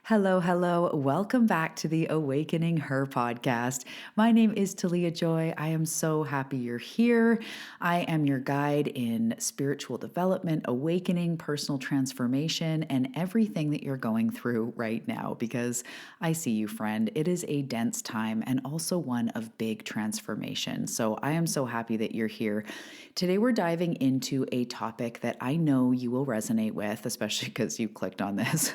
Hello, hello. Welcome back to the Awakening Her podcast. My name is Talia Joy. I am so happy you're here. I am your guide in spiritual development, awakening, personal transformation, and everything that you're going through right now because I see you, friend. It is a dense time and also one of big transformation. So I am so happy that you're here. Today, we're diving into a topic that I know you will resonate with, especially because you clicked on this,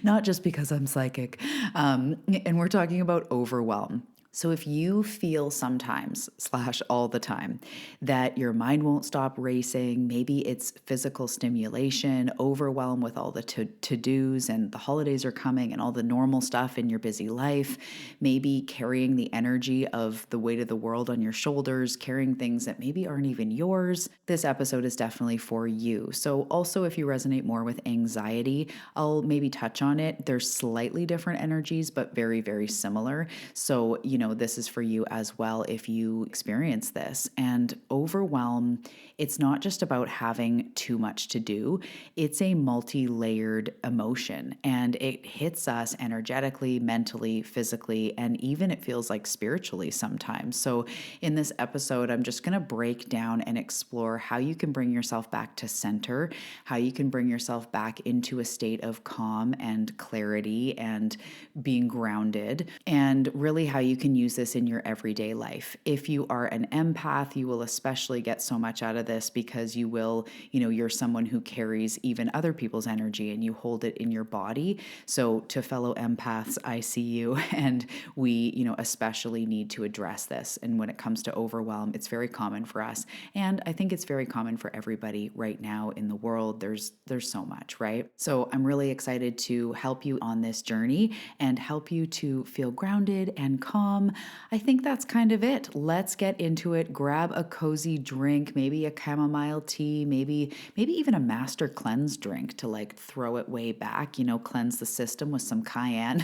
not just because I'm psychic. And we're talking about overwhelm. So if you feel sometimes slash all the time that your mind won't stop racing, maybe it's physical stimulation, overwhelm with all the to-dos and the holidays are coming and all the normal stuff in your busy life, maybe carrying the energy of the weight of the world on your shoulders, carrying things that maybe aren't even yours, this episode is definitely for you. So also if you resonate more with anxiety, I'll maybe touch on it. There's slightly different energies, but very, very similar. So, this is for you as well if you experience this. And overwhelm, it's not just about having too much to do, it's a multi-layered emotion and it hits us energetically, mentally, physically, and even it feels like spiritually sometimes. So in this episode, I'm just going to break down and explore how you can bring yourself back to center, how you can bring yourself back into a state of calm and clarity and being grounded, and really how you can use this in your everyday life. If you are an empath, you will especially get so much out of this because you will, you're someone who carries even other people's energy and you hold it in your body. So to fellow empaths, I see you, and we, especially need to address this. And when it comes to overwhelm, it's very common for us. And I think it's very common for everybody right now in the world. There's so much, right? So I'm really excited to help you on this journey and help you to feel grounded and calm. I think that's kind of it. Let's get into it. Grab a cozy drink, maybe a chamomile tea, maybe even a master cleanse drink to like throw it way back, cleanse the system with some cayenne.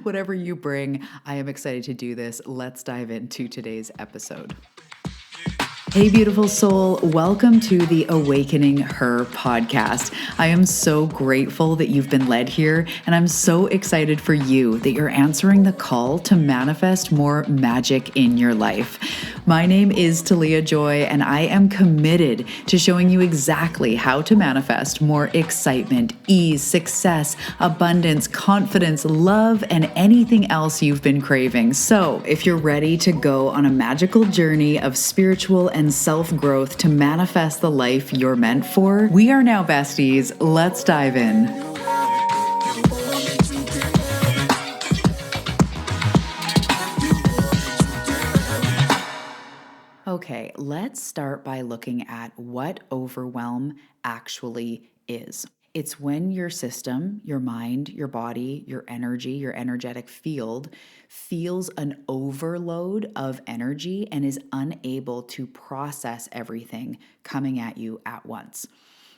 Whatever you bring, I am excited to do this. Let's dive into today's episode. Hey, beautiful soul. Welcome to the Awakening Her podcast. I am so grateful that you've been led here, and I'm so excited for you that you're answering the call to manifest more magic in your life. My name is Talia Joy, and I am committed to showing you exactly how to manifest more excitement, ease, success, abundance, confidence, love, and anything else you've been craving. So if you're ready to go on a magical journey of spiritual and self-growth to manifest the life you're meant for, we are now besties. Let's dive in. Okay, let's start by looking at what overwhelm actually is. It's when your system, your mind, your body, your energy, your energetic field feels an overload of energy and is unable to process everything coming at you at once.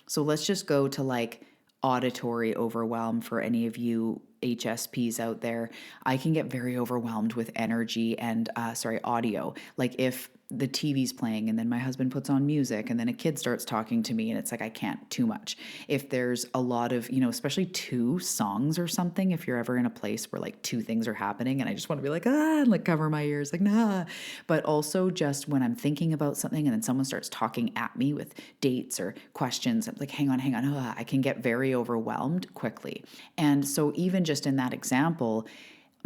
So let's just go to like auditory overwhelm for any of you HSPs out there. I can get very overwhelmed with energy and audio. Like if the TV's playing and then my husband puts on music and then a kid starts talking to me and it's like I can't too much. If there's a lot of, especially two songs or something, if you're ever in a place where like two things are happening and I just want to be like, and like cover my ears, like, nah. But also just when I'm thinking about something and then someone starts talking at me with dates or questions, I'm like, hang on, I can get very overwhelmed quickly. And so even just in that example,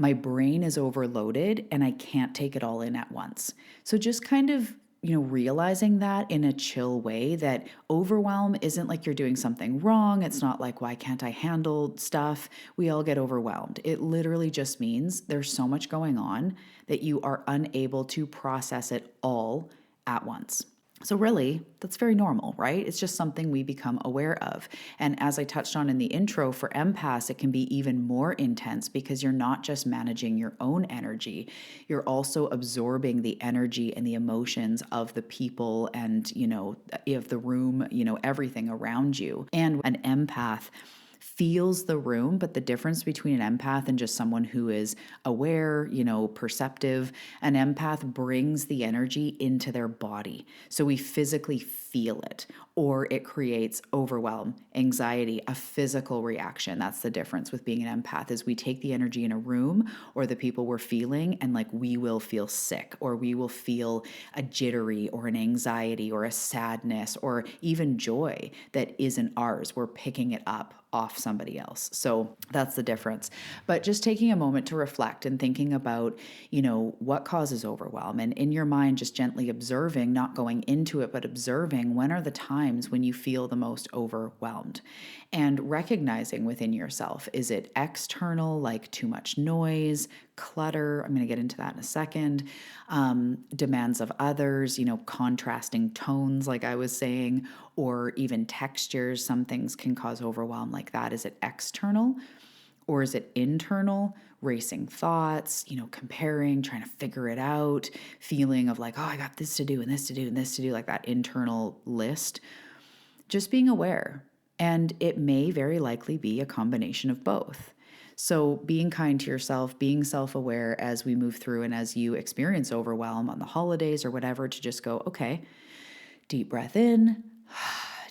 my brain is overloaded and I can't take it all in at once. So just kind of, realizing that in a chill way, that overwhelm isn't like you're doing something wrong. It's not like, why can't I handle stuff? We all get overwhelmed. It literally just means there's so much going on that you are unable to process it all at once. So really, that's very normal, right? It's just something we become aware of. And as I touched on in the intro, for empaths, it can be even more intense because you're not just managing your own energy, you're also absorbing the energy and the emotions of the people and, of the room, everything around you. And an empath feels the room, but the difference between an empath and just someone who is aware, perceptive, an empath brings the energy into their body. So we physically feel feel it, or it creates overwhelm, anxiety, a physical reaction. That's the difference with being an empath is we take the energy in a room or the people we're feeling and like we will feel sick or we will feel a jittery or an anxiety or a sadness or even joy that isn't ours. We're picking it up off somebody else. So that's the difference. But just taking a moment to reflect and thinking about, what causes overwhelm, and in your mind, just gently observing, not going into it, but observing when are the times when you feel the most overwhelmed and recognizing within yourself, is it external, like too much noise, clutter? I'm going to get into that in a second. Demands of others, contrasting tones, like I was saying, or even textures. Some things can cause overwhelm like that. Is it external or is it internal? Racing thoughts, comparing, trying to figure it out, feeling of like, oh, I got this to do and this to do and this to do, like that internal list. Just being aware. And it may very likely be a combination of both. So being kind to yourself, being self-aware as we move through and as you experience overwhelm on the holidays or whatever, to just go, okay, deep breath in,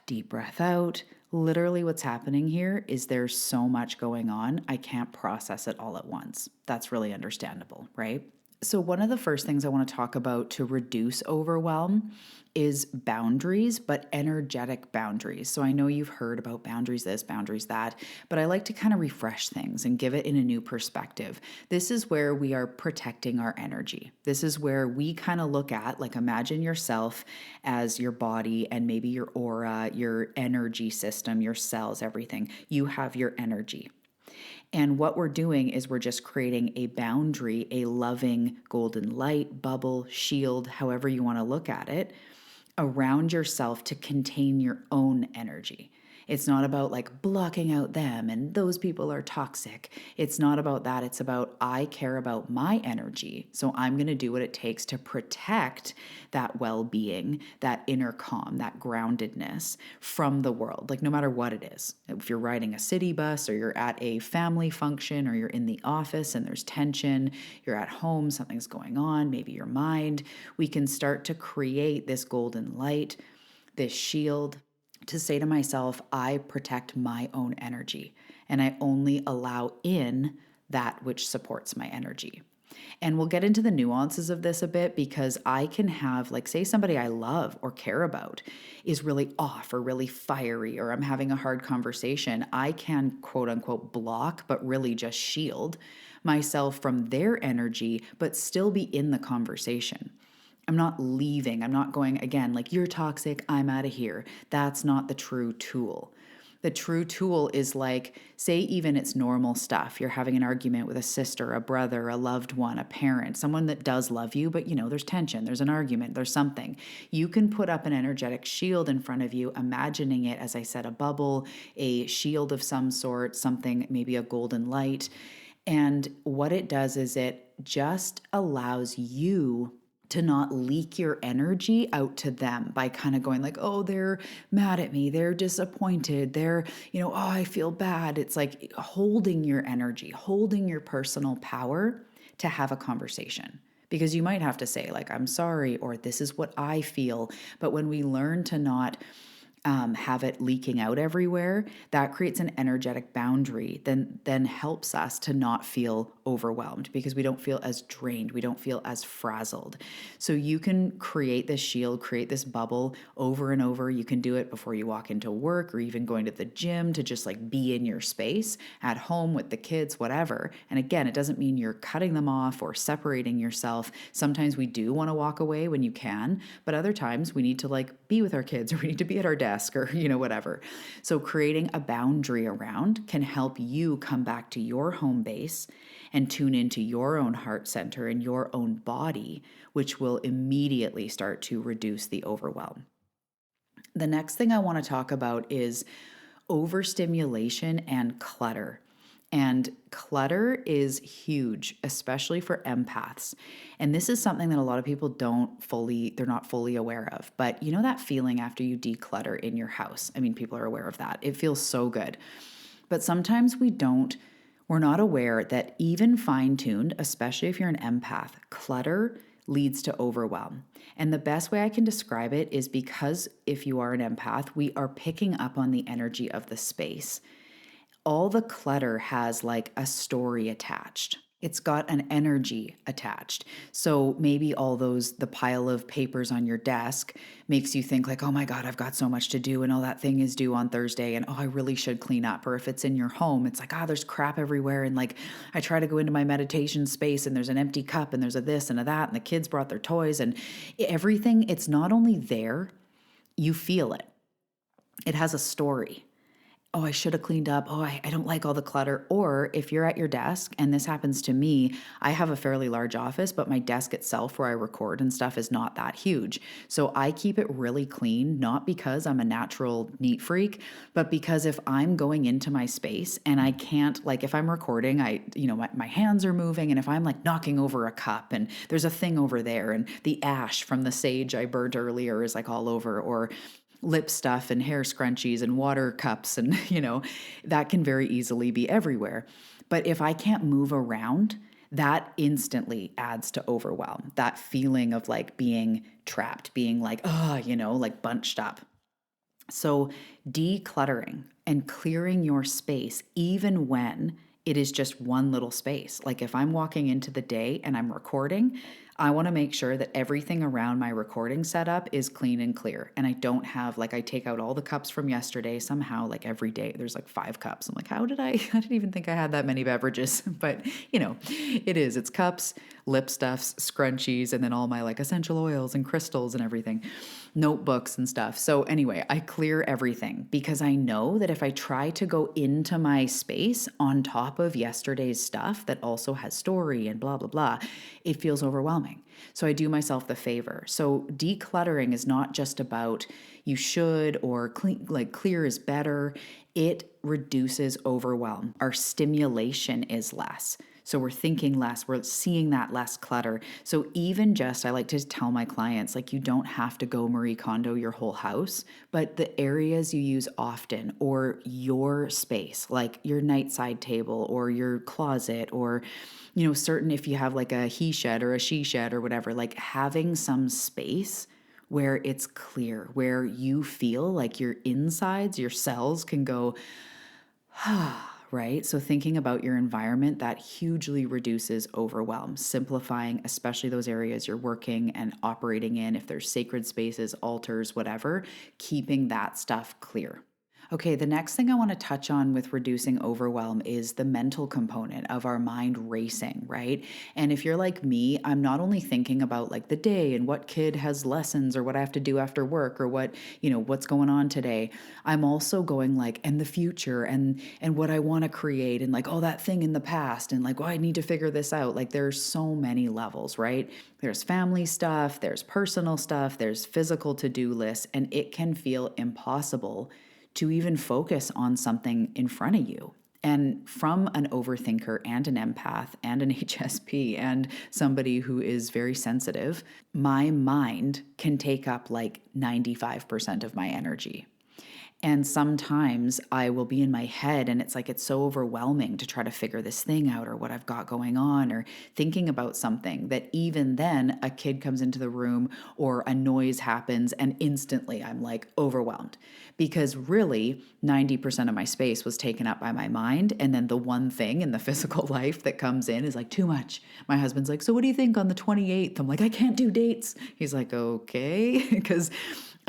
deep breath out. Literally what's happening here is there's so much going on. I can't process it all at once. That's really understandable, right? So one of the first things I want to talk about to reduce overwhelm is boundaries, but energetic boundaries. So I know you've heard about boundaries this, boundaries that, but I like to kind of refresh things and give it in a new perspective. This is where we are protecting our energy. This is where we kind of look at, like, imagine yourself as your body and maybe your aura, your energy system, your cells, everything. You have your energy. And what we're doing is we're just creating a boundary, a loving golden light, bubble, shield, however you want to look at it, around yourself to contain your own energy. It's not about like blocking out them and those people are toxic. It's not about that. It's about I care about my energy. So I'm going to do what it takes to protect that well-being, that inner calm, that groundedness from the world, like no matter what it is. If you're riding a city bus or you're at a family function or you're in the office and there's tension, you're at home, something's going on, maybe your mind, we can start to create this golden light, this shield, to say to myself, I protect my own energy and I only allow in that which supports my energy. And we'll get into the nuances of this a bit because I can have, like, say somebody I love or care about is really off or really fiery, or I'm having a hard conversation. I can quote unquote block, but really just shield myself from their energy, but still be in the conversation. I'm not leaving. I'm not going, again, like, you're toxic, I'm out of here. That's not the true tool. The true tool is like, say, even it's normal stuff. You're having an argument with a sister, a brother, a loved one, a parent, someone that does love you, but there's tension, there's an argument, there's something. You can put up an energetic shield in front of you, imagining it, as I said, a bubble, a shield of some sort, something, maybe a golden light. And what it does is it just allows you to not leak your energy out to them by kind of going like, oh, they're mad at me, they're disappointed, they're, oh, I feel bad. It's like holding your energy, holding your personal power to have a conversation. Because you might have to say like, I'm sorry, or this is what I feel. But when we learn to not have it leaking out everywhere, that creates an energetic boundary, then helps us to not feel overwhelmed because we don't feel as drained, we don't feel as frazzled. So you can create this shield, create this bubble over and over. You can do it before you walk into work or even going to the gym to just like be in your space, at home with the kids, whatever. And again, it doesn't mean you're cutting them off or separating yourself. Sometimes we do want to walk away when you can, but other times we need to like be with our kids or we need to be at our desk or, whatever. So creating a boundary around can help you come back to your home base and tune into your own heart center and your own body, which will immediately start to reduce the overwhelm. The next thing I want to talk about is overstimulation and clutter. And clutter is huge, especially for empaths. And this is something that a lot of people they're not fully aware of. But that feeling after you declutter in your house? I mean, people are aware of that. It feels so good. But sometimes we're not aware that even fine-tuned, especially if you're an empath, clutter leads to overwhelm. And the best way I can describe it is because if you are an empath, we are picking up on the energy of the space. All the clutter has like a story attached. It's got an energy attached. So maybe the pile of papers on your desk makes you think like, oh my God, I've got so much to do and all that thing is due on Thursday and oh, I really should clean up. Or if it's in your home, it's like, there's crap everywhere. And like, I try to go into my meditation space and there's an empty cup and there's a this and a that. And the kids brought their toys and everything. It's not only there, you feel it. It has a story. Oh, I should have cleaned up. Oh, I don't like all the clutter. Or if you're at your desk, and this happens to me, I have a fairly large office, but my desk itself where I record and stuff is not that huge. So I keep it really clean, not because I'm a natural neat freak, but because if I'm going into my space and I can't, like if I'm recording, my hands are moving, and if I'm like knocking over a cup and there's a thing over there and the ash from the sage I burnt earlier is like all over, or lip stuff and hair scrunchies and water cups and that can very easily be everywhere. But if I can't move around, that instantly adds to overwhelm. That feeling of like being trapped, being like, like bunched up. So decluttering and clearing your space, even when it is just one little space. Like if I'm walking into the day and I'm recording, I want to make sure that everything around my recording setup is clean and clear. And I don't have I take out all the cups from yesterday somehow, like every day there's like 5 cups. I'm like, I didn't even think I had that many beverages, but it's cups, lip stuffs, scrunchies, and then all my like essential oils and crystals and everything, notebooks and stuff. So anyway, I clear everything because I know that if I try to go into my space on top of yesterday's stuff that also has story and blah, blah, blah, it feels overwhelming. So I do myself the favor. So decluttering is not just about you should or clear is better. It reduces overwhelm. Our stimulation is less. So we're thinking less, we're seeing that less clutter. So even just, I like to tell my clients, like you don't have to go Marie Kondo your whole house, but the areas you use often or your space, like your nightside table or your closet or, certain if you have like a he shed or a she shed or whatever, like having some space where it's clear, where you feel like your insides, your cells can go, right? So thinking about your environment, that hugely reduces overwhelm, simplifying, especially those areas you're working and operating in, if there's sacred spaces, altars, whatever, keeping that stuff clear. Okay, the next thing I want to touch on with reducing overwhelm is the mental component of our mind racing, right? And if you're like me, I'm not only thinking about like the day and what kid has lessons or what I have to do after work or what's going on today. I'm also going like, and the future and what I want to create and like, oh, that thing in the past and like, I need to figure this out. Like there's so many levels, right? There's family stuff, there's personal stuff, there's physical to-do lists, and it can feel impossible to even focus on something in front of you. And from an overthinker and an empath and an HSP and somebody who is very sensitive, my mind can take up like 95% of my energy. And sometimes I will be in my head and it's so overwhelming to try to figure this thing out or what I've got going on or thinking about something that even then a kid comes into the room or a noise happens and instantly I'm like overwhelmed because really 90% of my space was taken up by my mind. And then the one thing in the physical life that comes in is like too much. My husband's like, so what do you think on the 28th? I'm like, I can't do dates. He's like, okay, because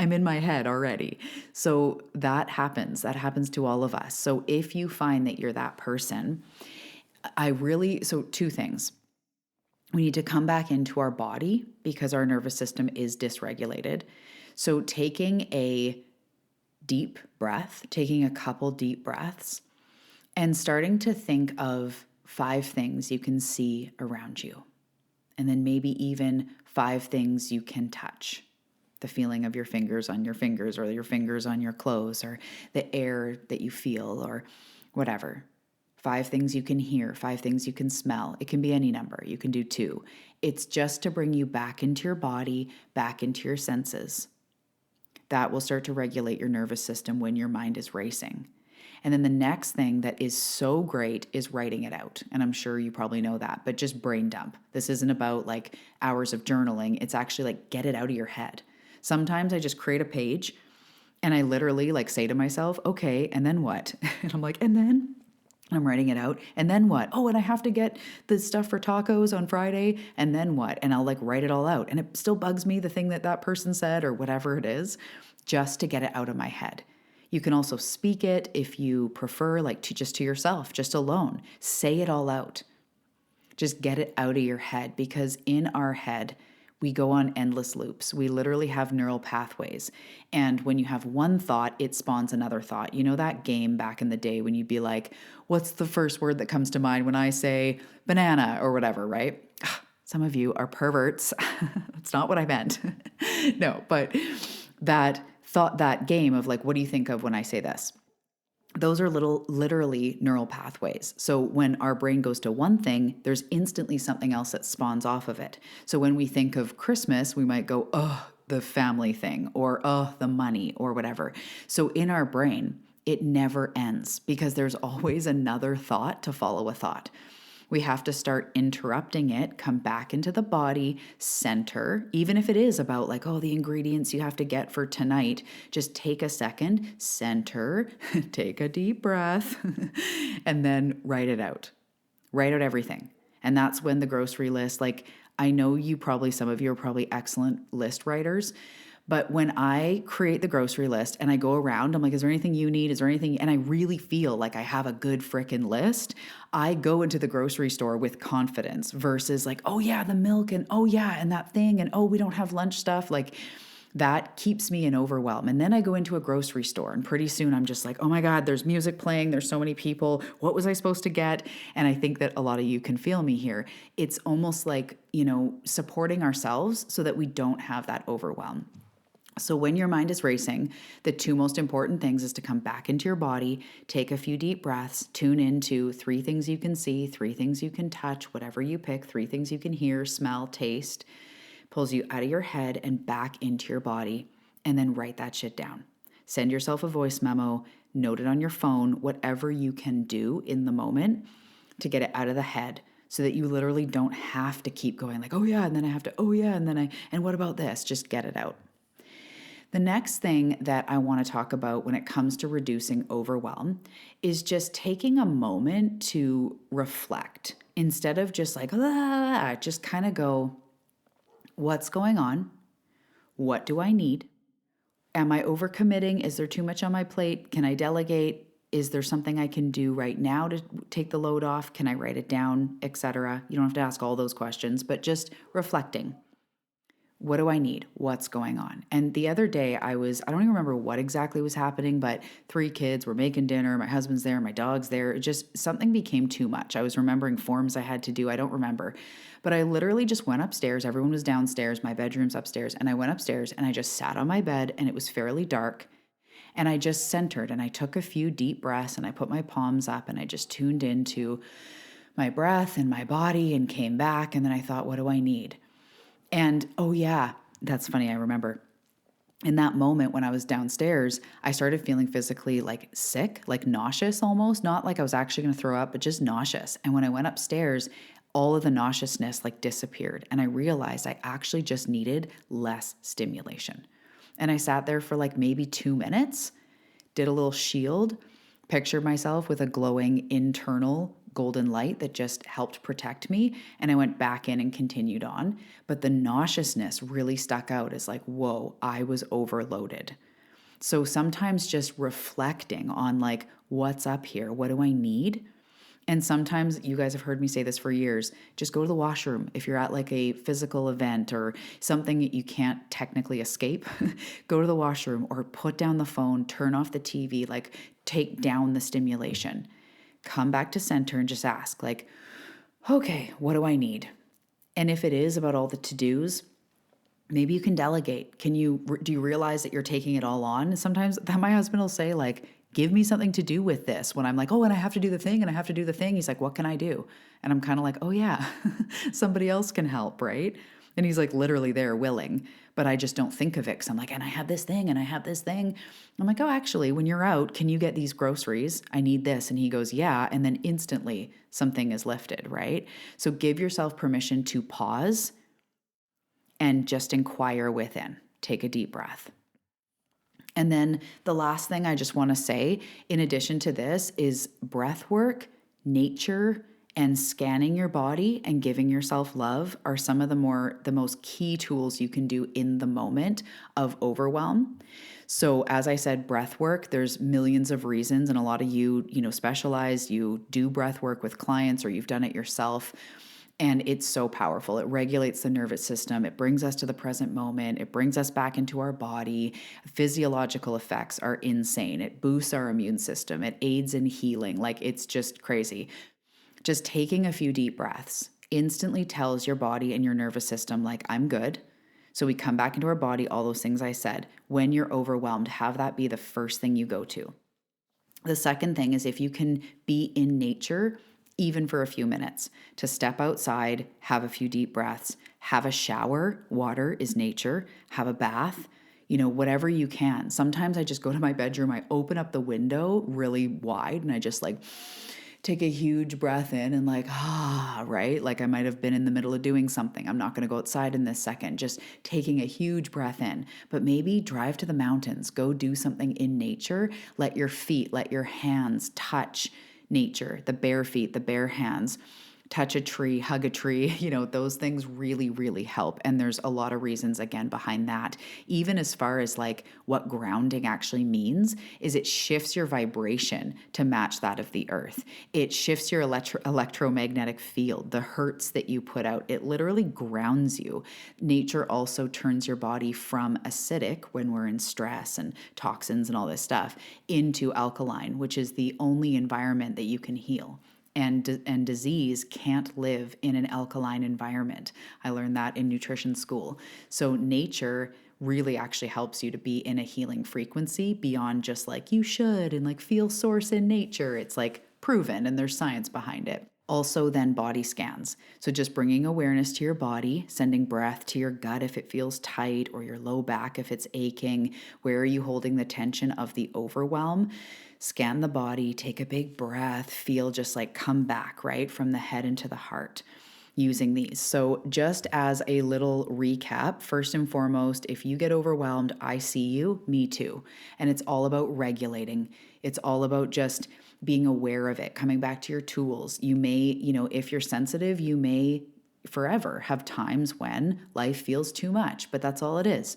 I'm in my head already. So that happens. That happens to all of us. So if you find that you're that person, so 2 things. We need to come back into our body because our nervous system is dysregulated. So taking a deep breath, taking a couple deep breaths, and starting to think of 5 things you can see around you. And then maybe even 5 things you can touch. The feeling of your fingers on your fingers or your fingers on your clothes or the air that you feel or whatever. 5 things you can hear, 5 things you can smell. It can be any number. You can do 2. It's just to bring you back into your body, back into your senses. That will start to regulate your nervous system when your mind is racing. And then the next thing that is so great is writing it out. And I'm sure you probably know that, but just brain dump. This isn't about like hours of journaling. It's actually like get it out of your head. Sometimes I just create a page and I literally like say to myself, okay, and then what? And I'm like, and then I'm writing it out. And then what? Oh, and I have to get the stuff for tacos on Friday. And then what? And I'll like write it all out. And it still bugs me, the thing that that person said or whatever it is, just to get it out of my head. You can also speak it if you prefer, like to yourself, just alone. Say it all out. Just get it out of your head, because in our head, we go on endless loops. We literally have neural pathways. And when you have one thought, it spawns another thought. You know that game back in the day when you'd be like, what's the first word that comes to mind when I say banana or whatever, right? Some of you are perverts. That's not what I meant. No, but that thought, that game of like, what do you think of when I say this? Those are literally neural pathways. So when our brain goes to one thing, there's instantly something else that spawns off of it. So when we think of Christmas, we might go, oh, the family thing, or oh, the money, or whatever. So in our brain, it never ends because there's always another thought to follow a thought. We have to start interrupting it, come back into the body, center, even if it is about like, oh, the ingredients you have to get for tonight. Just take a second, center, take a deep breath, and then write it out. Write out everything. And that's when the grocery list, like, I know some of you are probably excellent list writers. But when I create the grocery list and I go around, I'm like, is there anything you need? Is there anything? And I really feel like I have a good freaking list. I go into the grocery store with confidence versus like, oh yeah, the milk and oh yeah, and that thing and oh, we don't have lunch stuff. Like that keeps me in overwhelm. And then I go into a grocery store and pretty soon I'm just like, oh my God, there's music playing. There's so many people. What was I supposed to get? And I think that a lot of you can feel me here. It's almost like, supporting ourselves so that we don't have that overwhelm. So when your mind is racing, the two most important things is to come back into your body, take a few deep breaths, tune into 3 things you can see, 3 things you can touch, whatever you pick, 3 things you can hear, smell, taste, pulls you out of your head and back into your body, and then write that shit down. Send yourself a voice memo, note it on your phone, whatever you can do in the moment to get it out of the head so that you literally don't have to keep going like, oh yeah, and then I have to, oh yeah, and what about this? Just get it out. The next thing that I want to talk about when it comes to reducing overwhelm is just taking a moment to reflect instead of just like, just kind of go, what's going on? What do I need? Am I overcommitting? Is there too much on my plate? Can I delegate? Is there something I can do right now to take the load off? Can I write it down, etc.? You don't have to ask all those questions, but just reflecting. What do I need? What's going on? And the other day I don't even remember what exactly was happening, but 3 kids were making dinner. My husband's there, my dog's there. It just, something became too much. I was remembering forms I had to do. I don't remember, but I literally just went upstairs. Everyone was downstairs. My bedroom's upstairs. And I went upstairs and I just sat on my bed and it was fairly dark. And I just centered and I took a few deep breaths and I put my palms up and I just tuned into my breath and my body and came back. And then I thought, what do I need? And oh yeah, that's funny. I remember in that moment when I was downstairs, I started feeling physically like sick, like nauseous almost, not like I was actually going to throw up, but just nauseous. And when I went upstairs, all of the nauseousness like disappeared. And I realized I actually just needed less stimulation. And I sat there for like maybe 2 minutes, did a little shield, pictured myself with a glowing internal golden light that just helped protect me. And I went back in and continued on. But the nauseousness really stuck out as like, whoa, I was overloaded. So sometimes just reflecting on like, what's up here? What do I need? And sometimes, you guys have heard me say this for years, just go to the washroom. If you're at like a physical event or something that you can't technically escape, go to the washroom or put down the phone, turn off the TV, like take down the stimulation. Come back to center and just ask like, okay, what do I need? And if it is about all the to-dos, maybe you can delegate. Do you realize that you're taking it all on? Sometimes my husband will say like, give me something to do with this. When I'm like, oh, and I have to do the thing and I have to do the thing. He's like, what can I do? And I'm kind of like, oh yeah, somebody else can help, right? And he's like literally there willing, but I just don't think of it because I'm like, and I have this thing and I have this thing. I'm like, oh, actually, when you're out, can you get these groceries? I need this. And he goes, yeah. And then instantly something is lifted, right? So give yourself permission to pause and just inquire within. Take a deep breath. And then the last thing I just want to say, in addition to this, is breath work, nature, and scanning your body and giving yourself love are some of the most key tools you can do in the moment of overwhelm. So as I said, breath work, there's millions of reasons, and a lot of you specialize, you do breath work with clients or you've done it yourself. And it's so powerful. It regulates the nervous system. It brings us to the present moment. It brings us back into our body. Physiological effects are insane. It boosts our immune system. It aids in healing. Like, it's just crazy. Just taking a few deep breaths instantly tells your body and your nervous system, like, I'm good. So we come back into our body, all those things I said. When you're overwhelmed, have that be the first thing you go to. The second thing is if you can be in nature, even for a few minutes, to step outside, have a few deep breaths, have a shower. Water is nature. Have a bath, whatever you can. Sometimes I just go to my bedroom, I open up the window really wide, and I just like take a huge breath in and like, right? Like I might have been in the middle of doing something. I'm not going to go outside in this second. Just taking a huge breath in. But maybe drive to the mountains, go do something in nature. Let your feet, let your hands touch nature, the bare feet, the bare hands. Touch a tree, hug a tree, those things really, really help. And there's a lot of reasons, again, behind that. Even as far as like what grounding actually means is it shifts your vibration to match that of the earth. It shifts your electromagnetic field, the hertz that you put out. It literally grounds you. Nature also turns your body from acidic when we're in stress and toxins and all this stuff into alkaline, which is the only environment that you can heal. And disease can't live in an alkaline environment. I learned that in nutrition school. So nature really actually helps you to be in a healing frequency beyond just like you should and like feel source in nature. It's like proven and there's science behind it. Also, then body scans. So just bringing awareness to your body, sending breath to your gut if it feels tight or your low back if it's aching. Where are you holding the tension of the overwhelm? Scan the body, take a big breath, feel just like come back, right, from the head into the heart using these. So just as a little recap, first and foremost, if you get overwhelmed, I see you, me too. And it's all about regulating. It's all about just being aware of it, coming back to your tools. You may, if you're sensitive, you may forever have times when life feels too much, but that's all it is.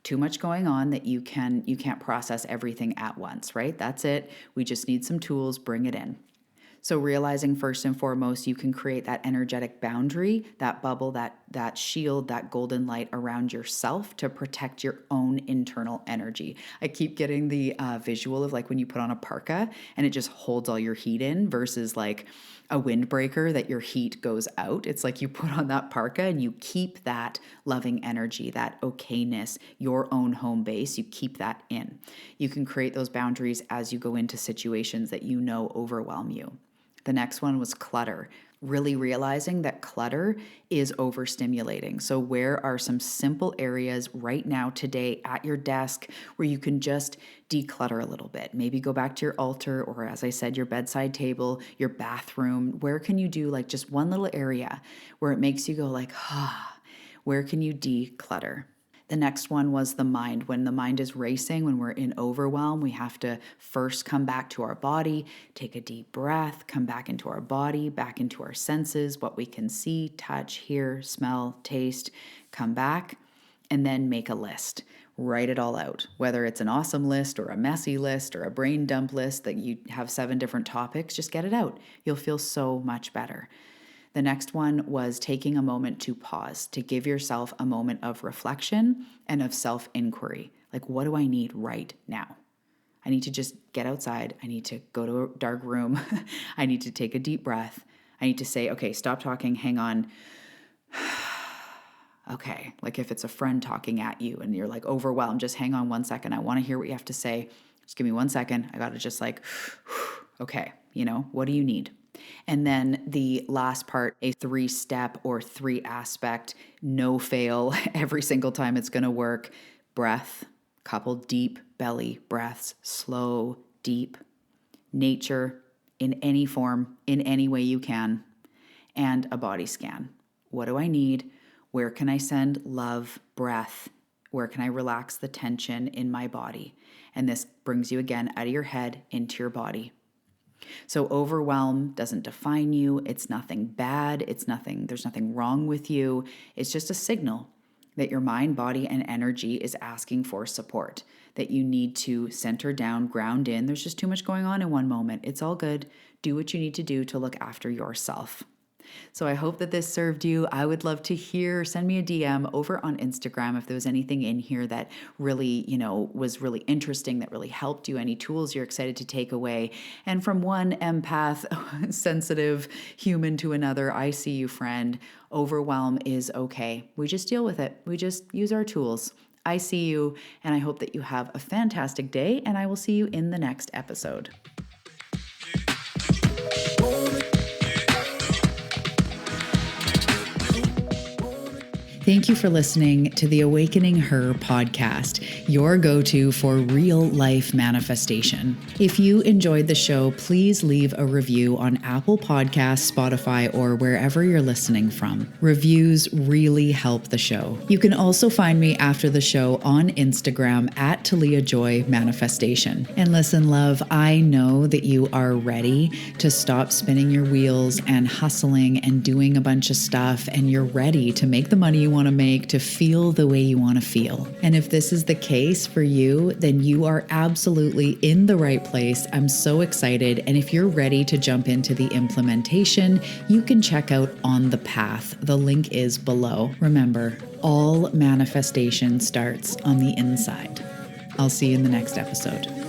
Too much going on that you can't process everything at once, right? That's it. We just need some tools, bring it in. So realizing first and foremost, you can create that energetic boundary, that bubble, that shield, that golden light around yourself to protect your own internal energy. I keep getting the visual of like when you put on a parka and it just holds all your heat in versus like a windbreaker that your heat goes out. It's like you put on that parka and you keep that loving energy, that okayness, your own home base, you keep that in. You can create those boundaries as you go into situations that overwhelm you. The next one was clutter. Really realizing that clutter is overstimulating. So where are some simple areas right now today at your desk where you can just declutter a little bit? Maybe go back to your altar or, as I said, your bedside table, your bathroom. Where can you do like just one little area where it makes you go like, where can you declutter? The next one was the mind. When the mind is racing, when we're in overwhelm, we have to first come back to our body, take a deep breath, come back into our body, back into our senses, what we can see, touch, hear, smell, taste, come back, and then make a list. Write it all out, whether it's an awesome list or a messy list or a brain dump list that you have 7 different topics, just get it out. You'll feel so much better. The next one was taking a moment to pause, to give yourself a moment of reflection and of self-inquiry. Like, what do I need right now? I need to just get outside. I need to go to a dark room. I need to take a deep breath. I need to say, okay, stop talking, hang on. Okay, like if it's a friend talking at you and you're like overwhelmed, just hang on 1 second. I want to hear what you have to say. Just give me 1 second. I got to just like, okay, what do you need? And then the last part, a 3-step or 3-aspect, no fail, every single time it's going to work. Breath, couple deep belly breaths, slow, deep. Nature in any form, in any way you can. And a body scan. What do I need? Where can I send love, breath? Where can I relax the tension in my body? And this brings you again out of your head into your body. So overwhelm doesn't define you. It's nothing bad. There's nothing wrong with you. It's just a signal that your mind, body, and energy is asking for support, that you need to center down, ground in. There's just too much going on in one moment. It's all good. Do what you need to do to look after yourself. So I hope that this served you. I would love to hear, send me a DM over on Instagram if there was anything in here that really, was really interesting, that really helped you, any tools you're excited to take away. And from one empath, sensitive human to another, I see you, friend. Overwhelm is okay. We just deal with it. We just use our tools. I see you, and I hope that you have a fantastic day, and I will see you in the next episode. Thank you for listening to the Awakening Her podcast, your go-to for real life manifestation. If you enjoyed the show, please leave a review on Apple Podcasts, Spotify, or wherever you're listening from. Reviews really help the show. You can also find me after the show on Instagram at Talia Joy Manifestation. And listen, love, I know that you are ready to stop spinning your wheels and hustling and doing a bunch of stuff, and you're ready to make the money you want to make, to feel the way you want to feel. And if this is the case for you, then you are absolutely in the right place. I'm so excited. And if you're ready to jump into the implementation, you can check out On the Path. The link is below. Remember, all manifestation starts on the inside. I'll see you in the next episode.